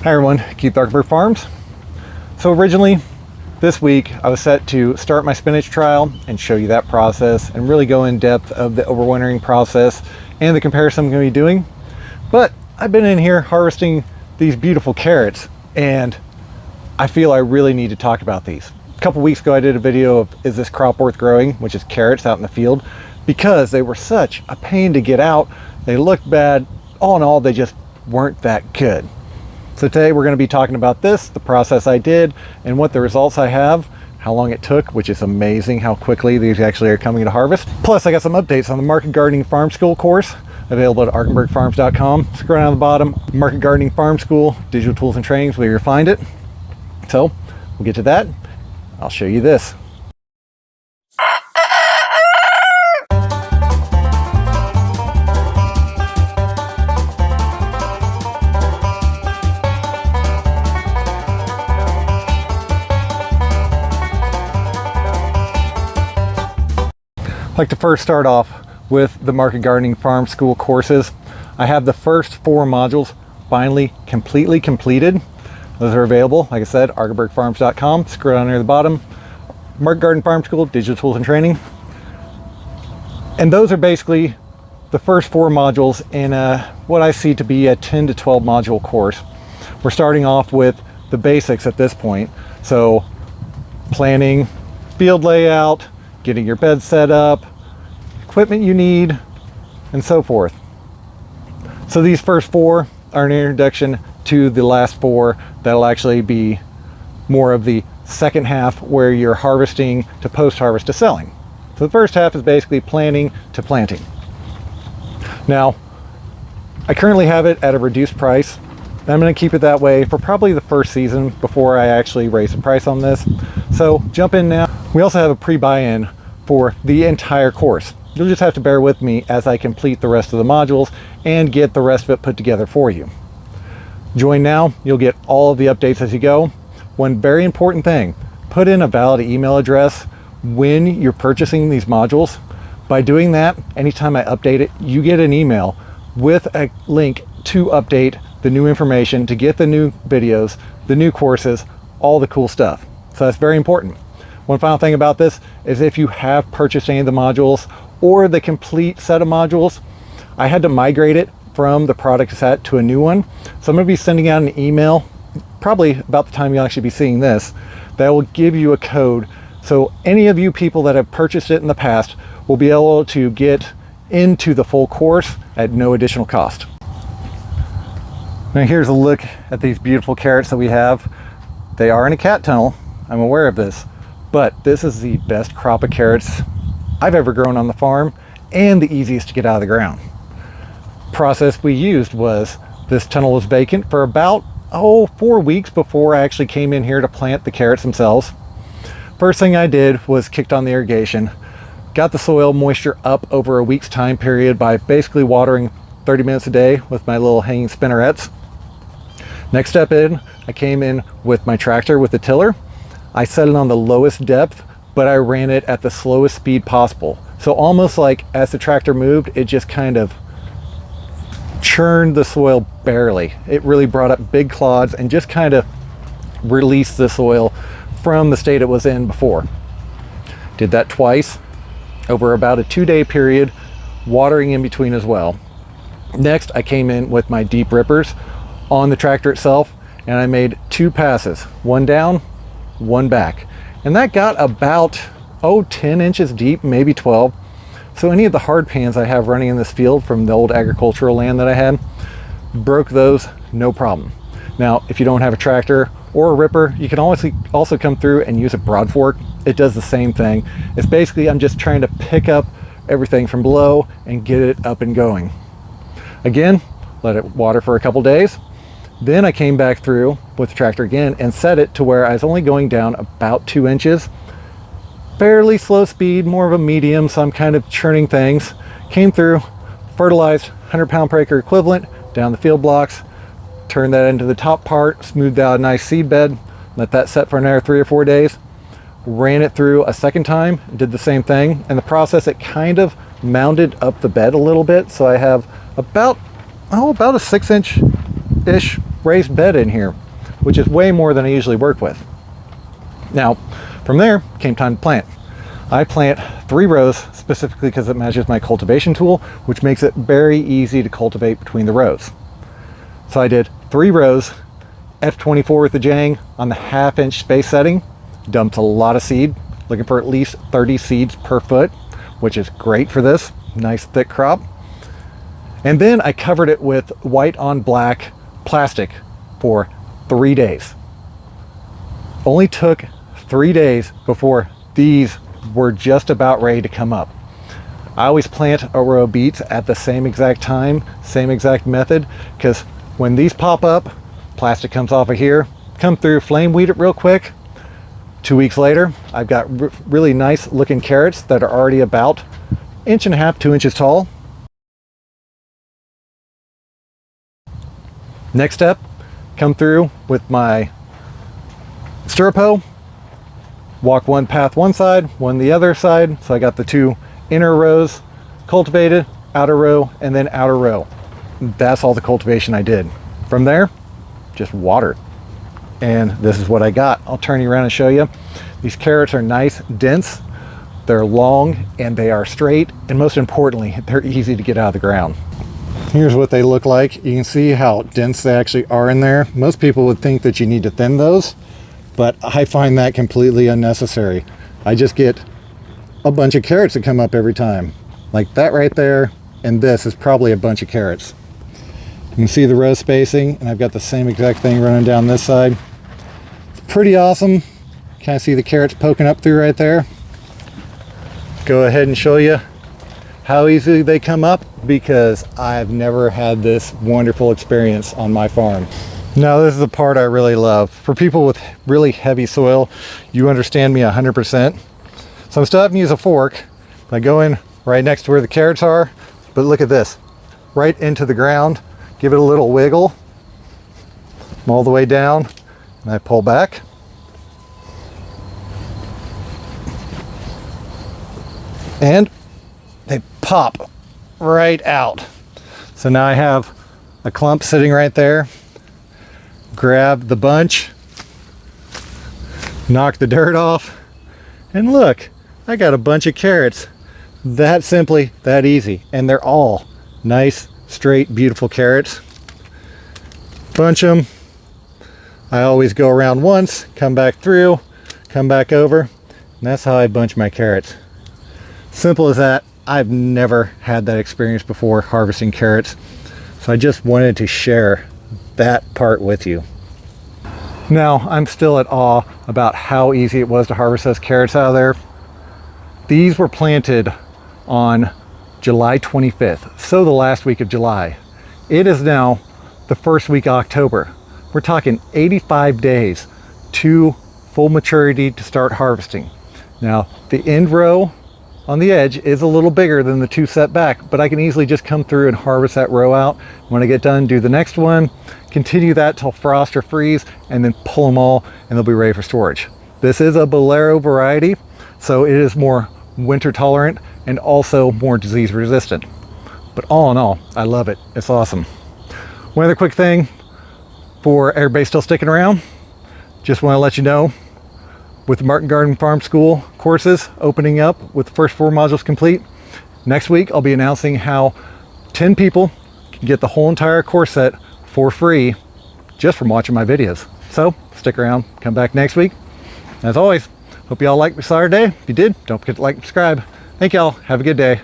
Hi everyone, Keith Arkenberg Farms. So originally this week I was set to start my spinach trial and show you that process and really go in depth of the overwintering process and the comparison I'm going to be doing. But I've been in here harvesting these beautiful carrots and I feel I really need to talk about these. A couple weeks ago I did a video of is this crop worth growing, which is carrots out in the field, because they were such a pain to get out. They looked bad. All in all, they just weren't that good. So today we're going to be talking about this, the process I did, and what the results I have, how long it took, which is amazing how quickly these actually are coming to harvest. Plus I got some updates on the Market Gardening Farm School course available at arkenbergfarms.com. Scroll down to the bottom, Market Gardening Farm School, digital tools and trainings, where you'll find it. So we'll get to that. I'll show you this. I'd like to first start off with the Market Gardening Farm School courses. I have the first 4 modules finally completely completed. Those are available, like I said, arkenbergfarms.com. Scroll down near the bottom, Market Garden Farm School, digital tools and training. And those are basically the first 4 modules in what I see to be a 10 to 12 module course. We're starting off with the basics at this point. So planning, field layout, getting your bed set up, equipment you need, and so forth. So these first 4 are an introduction to the last 4 that'll actually be more of the second half, where you're harvesting to post-harvest to selling. So the first half is basically planning to planting. Now, I currently have it at a reduced price. I'm going to keep it that way for probably the first season before I actually raise the price on this. So jump in now. We also have a pre-buy-in for the entire course. You'll just have to bear with me as I complete the rest of the modules and get the rest of it put together for you. Join now, you'll get all of the updates as you go. One very important thing, put in a valid email address when you're purchasing these modules. By doing that, anytime I update it, you get an email with a link to update the new information, to get the new videos, the new courses, all the cool stuff. So that's very important. One final thing about this is if you have purchased any of the modules or the complete set of modules, I had to migrate it from the product set to a new one. So I'm going to be sending out an email, probably about the time you'll actually be seeing this, that will give you a code. So any of you people that have purchased it in the past will be able to get into the full course at no additional cost. Now here's a look at these beautiful carrots that we have. They are in a cat tunnel, I'm aware of this, but this is the best crop of carrots I've ever grown on the farm and the easiest to get out of the ground. Process we used was, this tunnel was vacant for about 4 weeks before I actually came in here to plant the carrots themselves. First thing I did was kicked on the irrigation, got the soil moisture up over a week's time period by basically watering 30 minutes a day with my little hanging spinnerets. Next step in, I came in with my tractor with the tiller. I set it on the lowest depth, but I ran it at the slowest speed possible. So almost like as the tractor moved, it just kind of churned the soil barely. It really brought up big clods and just kind of released the soil from the state it was in before. Did that twice over about a 2-day period, watering in between as well. Next, I came in with my deep rippers on the tractor itself, and I made 2 passes, one down, one back. And that got about 10 inches deep, maybe 12. So any of the hard pans I have running in this field from the old agricultural land that I had, broke those, no problem. Now, if you don't have a tractor or a ripper, you can also come through and use a broad fork. It does the same thing. It's basically, I'm just trying to pick up everything from below and get it up and going. Again, let it water for a couple days. Then I came back through with the tractor again and set it to where I was only going down about 2 inches. Fairly slow speed, more of a medium, so I'm kind of churning things. Came through, fertilized 100 pound per acre equivalent down the field blocks, turned that into the top part, smoothed out a nice seed bed, let that set for another 3 or 4 days, ran it through a second time, did the same thing. In the process, it kind of mounded up the bed a little bit, so I have about a 6-inch 4-foot-ish raised bed in here, which is way more than I usually work with. Now, from there came time to plant. I plant 3 rows specifically because it matches my cultivation tool, which makes it very easy to cultivate between the rows. So I did 3 rows, F24 with the Jang on the 1/2-inch space setting, dumped a lot of seed, looking for at least 30 seeds per foot, which is great for this nice thick crop. And then I covered it with white on black plastic for 3 days. Only took 3 days before these were just about ready to come up. I always plant a row of beets at the same exact time, same exact method, because when these pop up, plastic comes off of here, come through, flame weed it real quick. 2 weeks later, I've got really nice looking carrots that are already about 1.5 inches, 2 inches tall. Next step, come through with my stirrup hoe, walk one path one side, one the other side. So I got the 2 inner rows cultivated, outer row, and then outer row. That's all the cultivation I did. From there, just water. And this is what I got. I'll turn you around and show you. These carrots are nice, dense, they're long, and they are straight, and most importantly, they're easy to get out of the ground. Here's what they look like. You can see how dense they actually are in there. Most people would think that you need to thin those, but I find that completely unnecessary. I just get a bunch of carrots that come up every time. Like that right there, and this is probably a bunch of carrots. You can see the row spacing, and I've got the same exact thing running down this side. It's pretty awesome. Kind of see the carrots poking up through right there. Go ahead and show you how easily they come up, because I've never had this wonderful experience on my farm. Now this is the part I really love. For people with really heavy soil, you understand me 100%. So I'm still having to use a fork. I go in right next to where the carrots are, but look at this, right into the ground. Give it a little wiggle, I'm all the way down, and I pull back. And they pop right out. So now I have a clump sitting right there. Grab the bunch, knock the dirt off, and look, I got a bunch of carrots. That simply, that easy. And they're all nice, straight, beautiful carrots. Bunch them. I always go around once, come back through, come back over, and that's how I bunch my carrots. Simple as that. I've never had that experience before harvesting carrots, so I just wanted to share that part with you. Now, I'm still at awe about how easy it was to harvest those carrots out of there. These were planted on July 25th, so the last week of July. It is now the first week of October. We're talking 85 days to full maturity to start harvesting. Now, the end row on the edge is a little bigger than the 2 set back, but I can easily just come through and harvest that row out. When I get done, do the next one, continue that till frost or freeze, and then pull them all, and they'll be ready for storage. This is a Bolero variety, so it is more winter tolerant and also more disease resistant. But all in all, I love it. It's awesome. One other quick thing for everybody still sticking around, just want to let you know, with the Martin Garden Farm School courses opening up with the first 4 modules complete, next week I'll be announcing how 10 people can get the whole entire course set for free just from watching my videos. So stick around, come back next week. As always, hope you all liked what you saw today. If you did, don't forget to like and subscribe. Thank y'all. Have a good day.